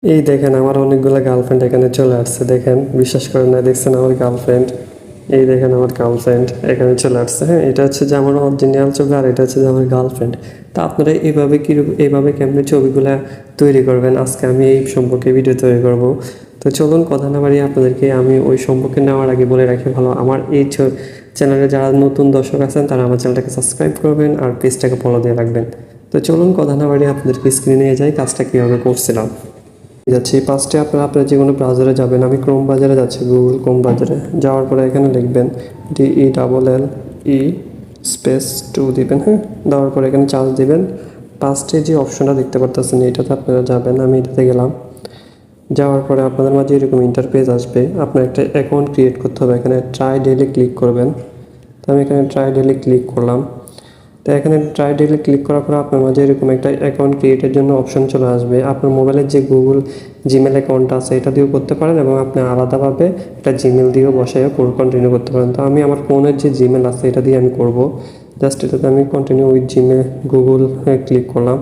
এই দেখেন আমার অনেকগুলো গার্লফ্রেন্ড এখানে চলে আসছে, দেখেন বিশ্বাস করেন না, দেখছেন আমার গার্লফ্রেন্ড, এই দেখেন আমার গার্লফ্রেন্ড এখানে চলে আসছে। হ্যাঁ, এটা হচ্ছে যে আমার অরিজিনাল ছবি আর এটা হচ্ছে যে আমার গার্লফ্রেন্ড। তা আপনারা এইভাবে এইভাবে কেমনি ছবিগুলা তৈরি করবেন, আজকে আমি এই সম্পর্কে ভিডিও তৈরি করব। তো চলুন কথা না বাড়িয়ে আপনাদেরকে আমি ওই সম্পর্কে নেওয়ার আগে বলে রাখি ভালো, আমার এই চ্যানেলে যারা নতুন দর্শক আছেন তারা আমার চ্যানেলটাকে সাবস্ক্রাইব করবেন আর পেজটাকে ফলো দিয়ে রাখবেন। তো চলুন কথা না বাড়িয়ে আপনাদেরকে স্ক্রিনে নিয়ে যাই কাজটা কীভাবে করছিলাম। যাচ্ছি ফার্স্টে আপনারা যে কোনো ব্রাউজারে যাবেন, আমি ক্রোম ব্রাউজারে যাচ্ছি, গুগল ক্রোম ব্রাউজারে যাওয়ার পরে এখানে লিখবেন DELLE স্পেস 2 দিবেন। হ্যাঁ, দেওয়ার পরে এখানে চার্জ দিবেন। ফার্স্টে যে অপশনটা দেখতে পারতেছেন এটাতে আপনারা যাবেন, আমি এটাতে গেলাম। যাওয়ার পরে আপনাদের মাঝে এরকম ইন্টারফেস আসবে, আপনার একটা অ্যাকাউন্ট ক্রিয়েট করতে হবে, এখানে ট্রাই ডেইলি ক্লিক করবেন। তো আমি এখানে ট্রাই ডেইলি ক্লিক করলাম। তো এখানে ট্রাই ডেইলি ক্লিক করার পর আপনার মাঝে এরকম একটা অ্যাকাউন্ট ক্রিয়েটের জন্য অপশন চলে আসবে। আপনার মোবাইলের যে গুগল জিমেল অ্যাকাউন্টটা আছে এটা দিয়েও করতে পারেন এবং আপনি আলাদাভাবে একটা জিমেল দিয়েও বসায় কন্টিনিউ করতে পারেন। তো আমি আমার ফোনের যে জিমেল আছে এটা দিয়ে আমি করব। জাস্ট এটাতে আমি continue with Gmail Google click করলাম।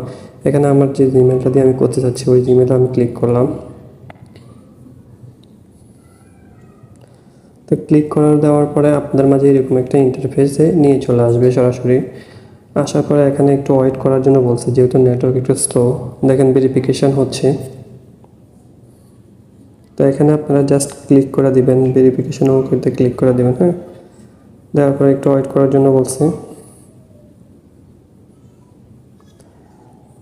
এখানে আমার যে জিমেলটা দিয়ে আমি করতে চাচ্ছি ওই জিমেলটা আমি ক্লিক করলাম। তো ক্লিক করার দেওয়ার পরে আপনাদের মাঝে এরকম একটা ইন্টারফেসে নিয়ে চলে আসবে সরাসরি। আসার পরে এখানে একটু ওয়েট করার জন্য বলছে, যেহেতু নেটওয়ার্ক একটু স্লো। দেখেন ভেরিফিকেশান হচ্ছে। তো এখানে আপনারা জাস্ট ক্লিক করে দিবেন, ভেরিফিকেশান করতে ক্লিক করে দিবেন। হ্যাঁ, দেওয়ার পরে একটু ওয়েট করার জন্য বলছে।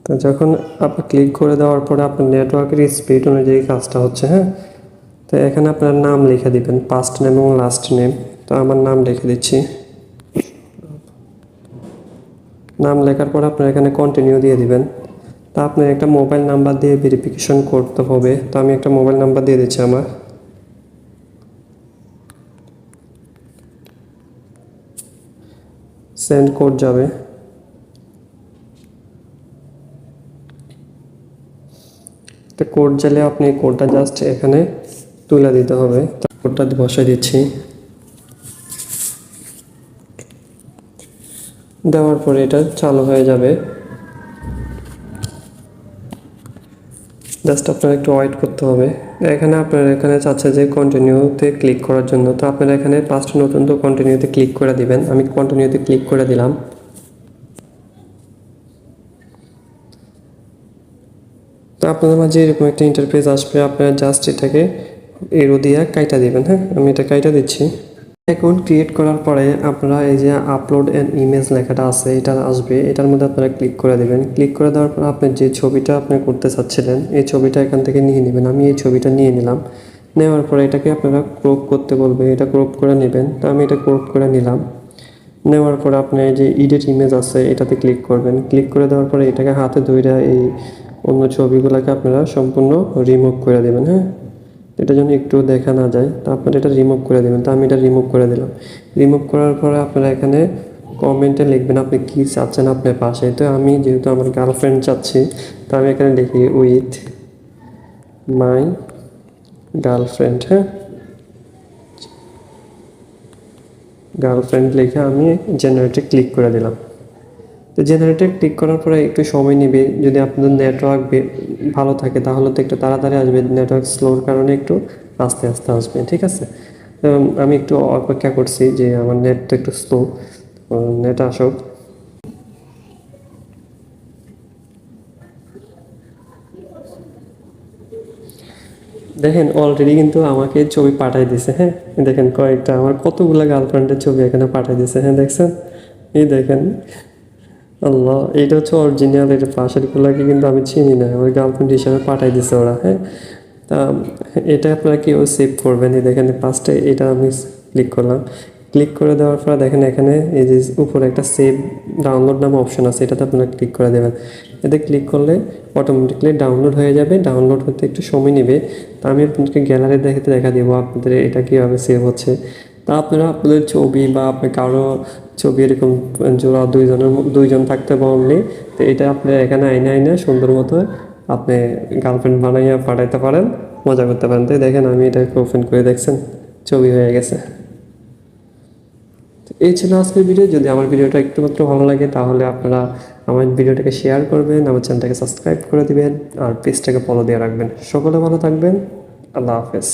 তো যখন আপনি ক্লিক করে দেওয়ার পরে আপনার নেটওয়ার্কের স্পিড অনুযায়ী কাজটা হচ্ছে। হ্যাঁ, তো এখানে আপনার নাম লিখে দিবেন, ফার্স্ট নেম এবং লাস্ট নেম। তো আমার নাম লিখে দিচ্ছি। নাম লেখার পর আপনার এখানে কন্টিনিউ দিয়ে দিবেন। তা আপনার একটা মোবাইল নাম্বার দিয়ে ভেরিফিকেশন করতে হবে। তো আমি একটা মোবাইল নাম্বার দিয়ে দিচ্ছি আমার। সেন্ড কোড যাবে। তো কোড চাইলে আপনি কোডটা জাস্ট এখানে তুলে দিতে হবে। তো কোডটা বসাই দিচ্ছি। দেওয়ার পরে এটা চালু হয়ে যাবে। জাস্ট আপনারা একটু ওয়েট করতে হবে। এখানে আপনারা এখানে চাচ্ছে যে কন্টিনিউতে ক্লিক করার জন্য। তো আপনারা এখানে ফার্স্ট নতুন তো কন্টিনিউতে ক্লিক করে দিবেন। আমি কন্টিনিউতে ক্লিক করে দিলাম। তো আপনাদের মাঝে এরকম একটা ইন্টারফেস আসবে, আপনারা জাস্ট এটাকে এরো দিয়ে কাইটা দিবেন। হ্যাঁ, আমি এটা কাইটা দিচ্ছি। অ্যাকাউন্ট ক্রিয়েট করার পরে আপনারা এই যে আপলোড অ্যান্ড ইমেজ লেখাটা আছে এটা আসবে, এটার মধ্যে আপনারা ক্লিক করে দেবেন। ক্লিক করে দেওয়ার পর আপনি যে ছবিটা আপনি করতে চাচ্ছিলেন এই ছবিটা এখান থেকে নিয়ে নেবেন। আমি এই ছবিটা নিয়ে নিলাম। নেওয়ার পরে এটাকে আপনারা ক্রপ করতে বলবে, এটা ক্রপ করে নেবেন। তো আমি এটা ক্রপ করে নিলাম। নেওয়ার পরে আপনি এই যে এডিট ইমেজ আছে এটাতে ক্লিক করবেন। ক্লিক করে দেওয়ার পরে এটাকে হাতে ধরে এই অন্য ছবিগুলোকে আপনারা সম্পূর্ণ রিমুভ করে দেবেন। হ্যাঁ, এটা যেন একটু দেখা না যায়, তো আপনারা এটা রিমুভ করে দেবেন। তো আমি এটা রিমুভ করে দিলাম। রিমুভ করার পরে আপনারা এখানে কমেন্টে লিখবেন আপনি কী চাচ্ছেন আপনার পাশে। তো আমি যেহেতু আমার গার্লফ্রেন্ড চাচ্ছি, তো আমি এখানে লিখি উইথ মাই গার্লফ্রেন্ড। হ্যাঁ, গার্লফ্রেন্ড লিখে আমি জেনারেটে ক্লিক করে দিলাম। তো জেনারেটে ক্লিক করার পরে একটু সময় নেবে। যদি আপনাদের নেটওয়ার্ক ভালো থাকে তাহলে তো একটু তাড়াতাড়ি আসবে, নেটওয়ার্ক স্লোর কারণে একটু আস্তে আস্তে আসবে। ঠিক আছে, আমি একটু অপেক্ষা করছি যে আমার নেট তো একটু স্লো, নেট আসুক। দেখেন অলরেডি কিন্তু আমাকে ছবি পাঠাই দিছে। হ্যাঁ, দেখেন কয়েকটা আমার কতগুলো গার্লফ্রেন্ডের ছবি এখানে পাঠাই দিছে। হ্যাঁ, দেখছেন, এই দেখেন। আল্লাহ, এটা হচ্ছে অরিজিনাল, এটা পাশেরগুলোকে কিন্তু আমি চিনি না, আমার গার্লফ্রেন্ড হিসাবে পাঠাই দিছে ওরা। হ্যাঁ, তা এটা আপনারা কেউ সেভ করবেন। এই দেখেন ফার্স্টে এটা আমি ক্লিক করলাম। ক্লিক করে দেওয়ার পর দেখেন এখানে এই যে উপরে একটা সেভ ডাউনলোড নামে অপশন আছে, এটাতে আপনারা ক্লিক করে দেবেন। এতে ক্লিক করলে অটোমেটিকলি ডাউনলোড হয়ে যাবে। ডাউনলোড হতে একটু সময় নেবে। তা আমি আপনাদেরকে গ্যালারি দেখা দেবো আপনাদের এটা কীভাবে সেভ হচ্ছে। তা আপনারা আপনাদের ছবি বা আপনি কারো ছবি এরকম জোড়া দুইজন থাকতে বললে, তো এটা আপনি এখানে আইনে সুন্দর মতো আপনি গার্লফ্রেন্ড বানাইয়া পাঠাইতে পারেন, মজা করতে পারেন। তো দেখেন আমি এটাকে ওপেন করে দেখছেন ছবি হয়ে গেছে। এই ছিল আজকের ভিডিও। যদি আমার ভিডিওটা একটু মাত্র ভালো লাগে তাহলে আপনারা আমার ভিডিওটাকে শেয়ার করবেন, আমার চ্যানেলটাকে সাবস্ক্রাইব করে দিবেন আর পেজটাকে ফলো দিয়ে রাখবেন। সকলে ভালো থাকবেন। আল্লাহ হাফেজ।